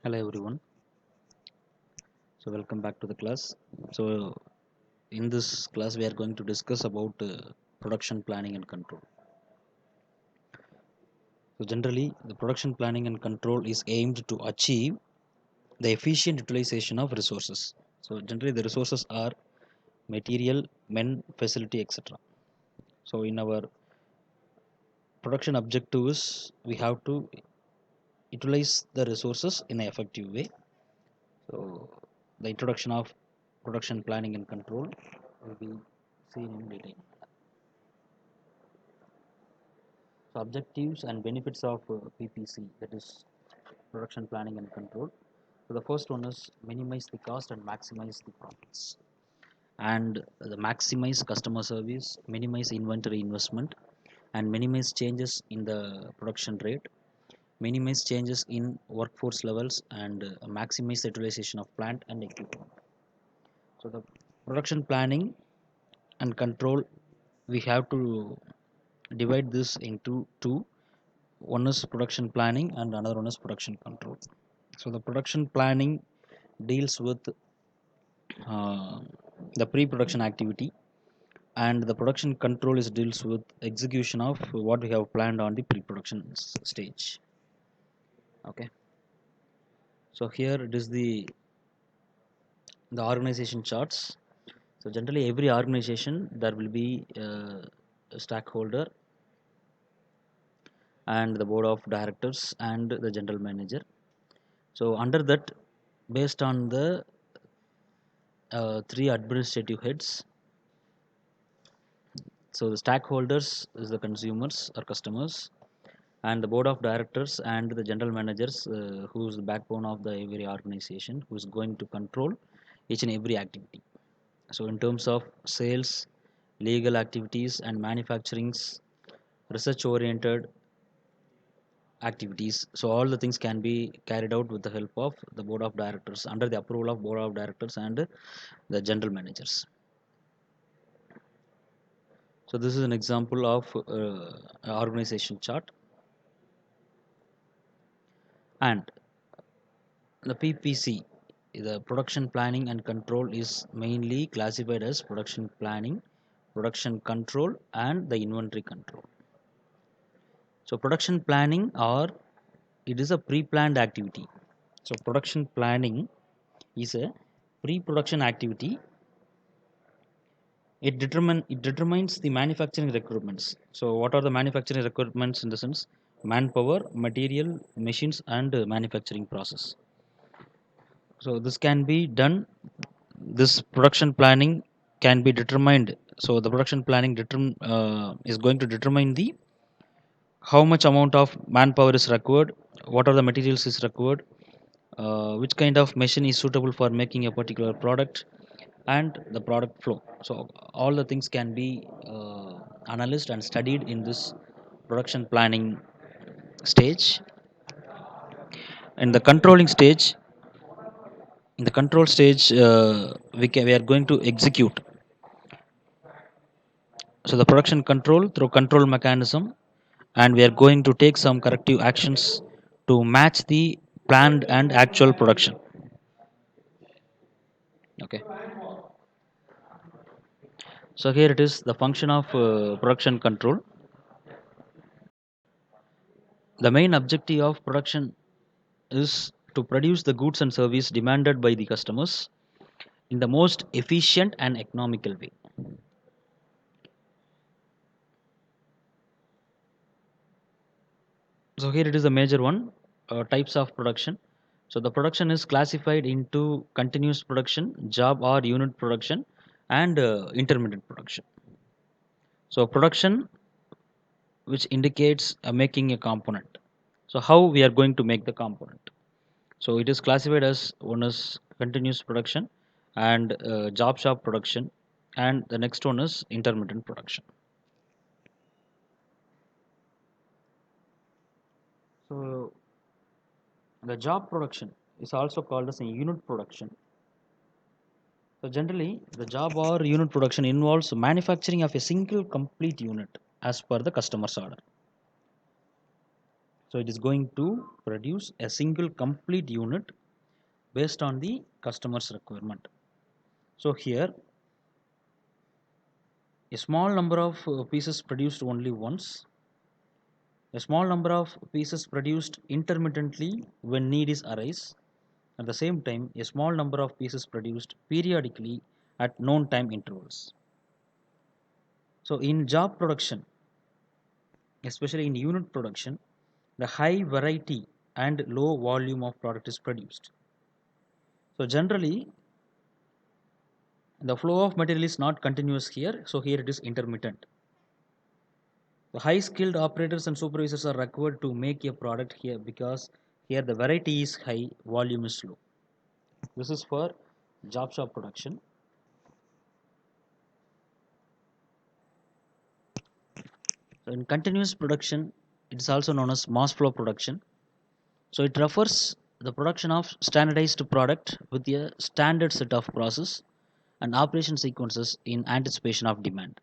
Hello everyone. So welcome back to the class. So in this class we are going to discuss about production planning and control. So generally the production planning and control is aimed to achieve the efficient utilization of resources. So generally the resources are material, men, facility, etc. So in our production objective is we have to utilize the resources in an effective way. So the introduction of production planning and control will be seen in detail. So objectives and benefits of PPC, that is production planning and control. So the first one is minimize the cost and maximize the profits. And the maximize customer service, minimize inventory investment, and minimize changes in the production rate, minimize changes in workforce levels, and maximize the utilization of plant and equipment. So the production planning and control, we have to divide this into two. One is production planning and another one is production control. So the production planning deals with uh, the pre-production activity, and the production control is deals with execution of what we have planned on the pre-production stage. Okay, so here it is the organization charts. So generally every organization there will be a stakeholder and the board of directors and the general manager. So under that, based on the three administrative heads, so the stakeholders is the consumers or customers, and the board of directors and the general managers, who is the backbone of the every organization, who is going to control each and every activity. So in terms of sales, legal activities, and manufacturing's research oriented activities, so all the things can be carried out with the help of the board of directors, under the approval of board of directors and the general managers. So this is an example of organization chart. And the PPC, the production planning and control, is mainly classified as production planning, production control, and the inventory control. So production planning, or it is a pre-planned activity. So production planning is a pre-production activity. It determines the manufacturing requirements. So what are the manufacturing requirements? In the sense, manpower, material, machines, and manufacturing process. So this can be done. This production planning can be determined. So the production planning is going to determine the how much amount of manpower is required, what are the materials is required, which kind of machine is suitable for making a particular product, and the product flow. So all the things can be analyzed and studied in this production planning stage. In the controlling stage, in the control stage, we are going to execute. So the production control through control mechanism, and we are going to take some corrective actions to match the planned and actual production. Okay, so here it is the function of production control. The main objective of production is to produce the goods and service demanded by the customers in the most efficient and economical way. So here it is a major one, types of production. So the production is classified into continuous production, job or unit production, and intermittent production. So production, which indicates making a component. So how we are going to make the component? So it is classified as one is continuous production and job shop production, and the next one is intermittent production. So the job production is also called as a unit production. So generally, the job or unit production involves manufacturing of a single complete unit as per the customer's order. So it is going to produce a single complete unit based on the customer's requirement. So here a small number of pieces produced only once, a small number of pieces produced intermittently when need is arise. At the same time, a small number of pieces produced periodically at known time intervals. So in job production, especially in unit production, the high variety and low volume of product is produced. So generally, the flow of material is not continuous here, so here it is intermittent. The high skilled operators and supervisors are required to make a product here because here the variety is high, volume is low. This is for job shop production. So in continuous production, it is also known as mass flow production. So it refers the production of standardized product with a standard set of process and operation sequences in anticipation of demand.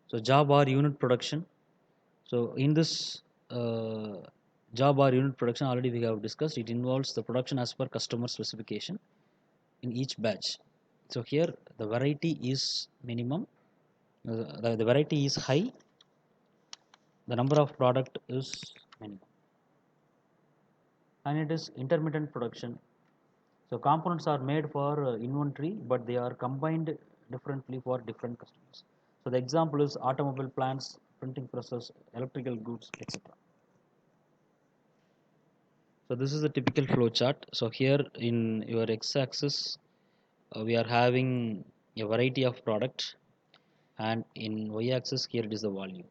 So job or unit production. So in this uh, job or unit production already we have discussed, it involves the production as per customer specification in each batch. So here the variety is minimum, the variety is high, the number of product is minimum, and it is intermittent production. So components are made for inventory, but they are combined differently for different customers. So the example is automobile plants, printing presses, electrical goods, etc. So this is a typical flow chart. So here in your x-axis, we are having a variety of product, and in y-axis here it is the volume.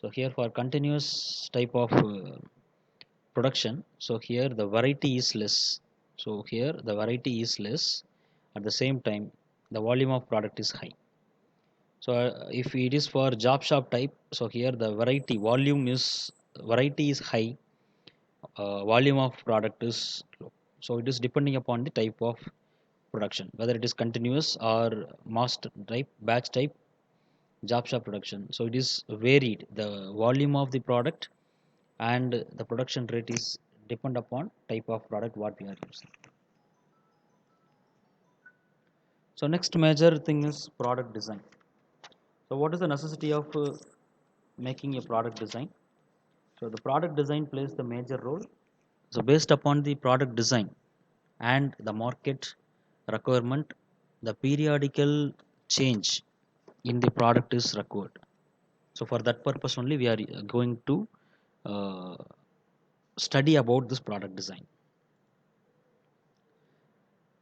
So here for continuous type of production, so here the variety is less. So here the variety is less. At the same time, the volume of product is high. So if it is for job shop type, so here the variety is high, volume of product is low. So it is depending upon the type of production, whether it is continuous or mass type, batch type, job shop production. So it is varied. The volume of the product and the production rate is depend upon type of product what we are using. So next major thing is product design. So what is the necessity of making a product design? So the product design plays the major role. So based upon the product design and the market requirement, the periodical change in the product is required. So for that purpose only we are going to uh, study about this product design.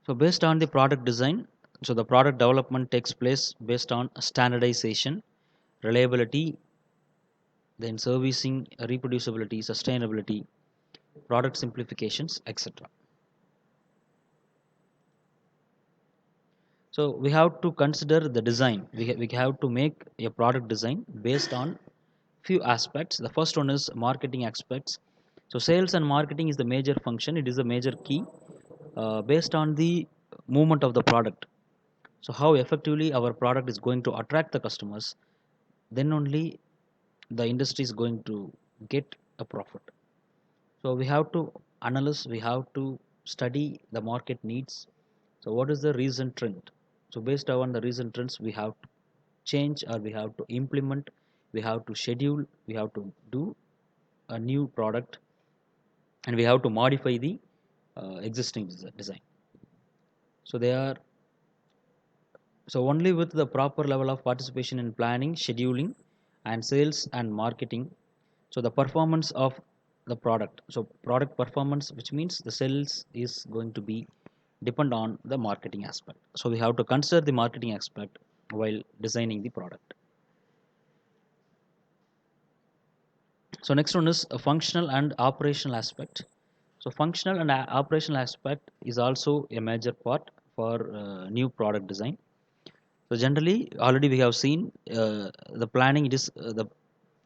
So based on the product design, so the product development takes place based on standardization, reliability, then servicing, reproducibility, sustainability, product simplifications, etc. So we have to consider the design. We have to make a product design based on few aspects. The first one is marketing aspects. So sales and marketing is the major function. It is the major key based on the movement of the product. So how effectively our product is going to attract the customers, then only the industry is going to get a profit. So we have to analyze, we have to study the market needs. So what is the recent trend? So based on the recent trends, we have to change or we have to implement, we have to schedule, we have to do a new product, and we have to modify the existing design. So they are so only with the proper level of participation in planning, scheduling, and sales and marketing. So the performance of the product. So product performance, which means the sales is going to be depend on the marketing aspect. So we have to consider the marketing aspect while designing the product. So next one is a functional and operational aspect. So functional and operational aspect is also a major part for new product design. So generally, already we have seen the planning. It is the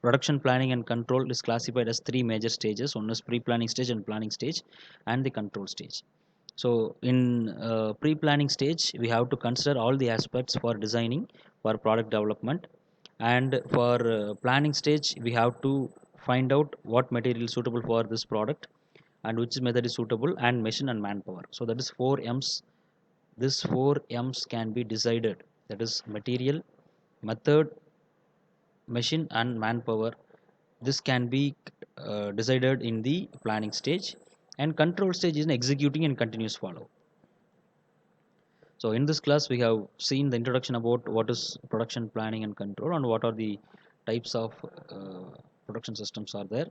production planning and control is classified as three major stages. One is pre-planning stage and planning stage, and the control stage. So in pre-planning stage, we have to consider all the aspects for designing for product development. And for planning stage, we have to find out what material is suitable for this product and which method is suitable, and machine and manpower. So that is 4 M's. This 4 M's can be decided. That is material, method, machine, and manpower. This can be decided in the planning stage, and control stage is in executing and continuous follow. So in this class, we have seen the introduction about what is production planning and control, and what are the types of production systems are there,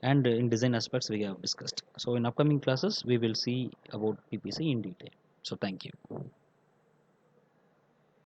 and in design aspects we have discussed. So in upcoming classes, we will see about PPC in detail. So thank you.